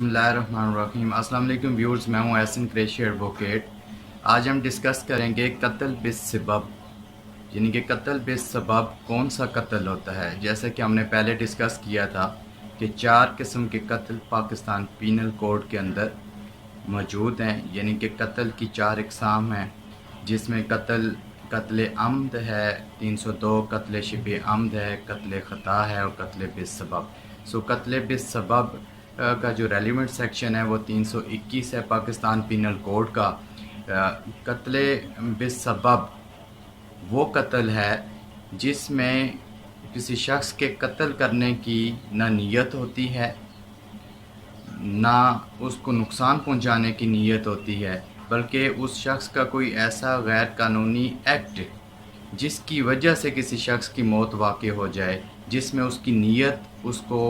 بسم اللہ الرحمن الرحیم۔ السلام علیکم ویورز، میں ہوں احسن قریشی ایڈوکیٹ۔ آج ہم ڈسکس کریں گے قتل بالسبب، یعنی کہ قتل بالسبب کون سا قتل ہوتا ہے۔ جیسا کہ ہم نے پہلے ڈسکس کیا تھا کہ 4 قسم کے قتل پاکستان پینل کوڈ کے اندر موجود ہیں، یعنی کہ قتل کی 4 اقسام ہیں، جس میں قتل عمد ہے 302، قتل شبہ عمد ہے، قتل خطا ہے اور قتل بالسبب۔ قتل بالسبب کا جو ریلیونٹ سیکشن ہے وہ 321 ہے پاکستان پینل کوڈ کا۔ قتل بالسبب وہ قتل ہے جس میں کسی شخص کے قتل کرنے کی نہ نیت ہوتی ہے، نہ اس کو نقصان پہنچانے کی نیت ہوتی ہے، بلکہ اس شخص کا کوئی ایسا غیر قانونی ایکٹ جس کی وجہ سے کسی شخص کی موت واقع ہو جائے، جس میں اس کی نیت اس کو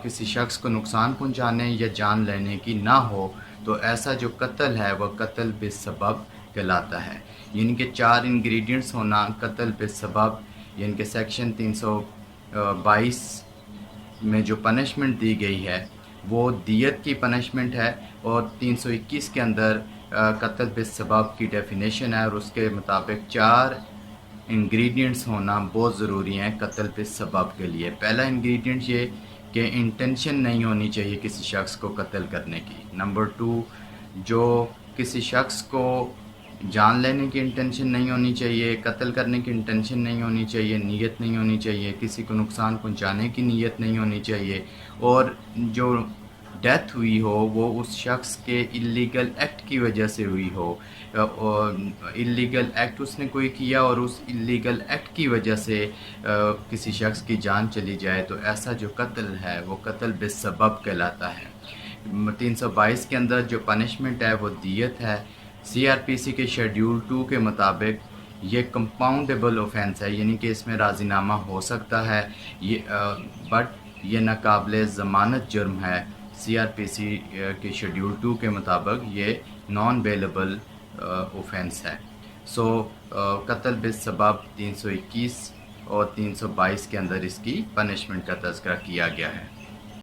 کسی شخص کو نقصان پہنچانے یا جان لینے کی نہ ہو، تو ایسا جو قتل ہے وہ قتل بالسبب کہلاتا ہے۔ یعنی کہ 4 انگریڈینٹس ہونا قتل بالسبب، یعنی کہ سیکشن 322 میں جو پنشمنٹ دی گئی ہے وہ دیت کی پنشمنٹ ہے، اور 321 کے اندر قتل بالسبب کی ڈیفینیشن ہے، اور اس کے مطابق 4 انگریڈینٹس ہونا بہت ضروری ہیں قتل بالسبب کے لیے۔ پہلا انگریڈینٹ یہ کہ انٹینشن نہیں ہونی چاہیے کسی شخص کو قتل کرنے کی۔ نمبر 2، جو کسی شخص کو جان لینے کی انٹینشن نہیں ہونی چاہیے، قتل کرنے کی انٹینشن نہیں ہونی چاہیے، نیت نہیں ہونی چاہیے، کسی کو نقصان پہنچانے کی نیت نہیں ہونی چاہیے، اور جو ڈیتھ ہوئی ہو وہ اس شخص کے اللیگل ایکٹ کی وجہ سے ہوئی ہو، اللیگل ایکٹ اس نے کوئی کیا اور اس اللیگل ایکٹ کی وجہ سے کسی شخص کی جان چلی جائے، تو ایسا جو قتل ہے وہ قتل بالسبب کہلاتا ہے۔ 322 کے اندر جو پنشمنٹ ہے وہ دیت ہے۔ سی آر پی سی کے شیڈیول 2 کے مطابق یہ کمپاؤنڈیبل اوفینس ہے، یعنی کہ اس میں راضی نامہ ہو سکتا ہے، بٹ یہ ناقابل ضمانت جرم ہے۔ سی آر پی سی کے شیڈیول 2 کے مطابق یہ نان بیلیبل اوفینس ہے۔ قتل بالسبب 321 اور 322 کے اندر اس کی پنشمنٹ کا تذکرہ کیا گیا ہے۔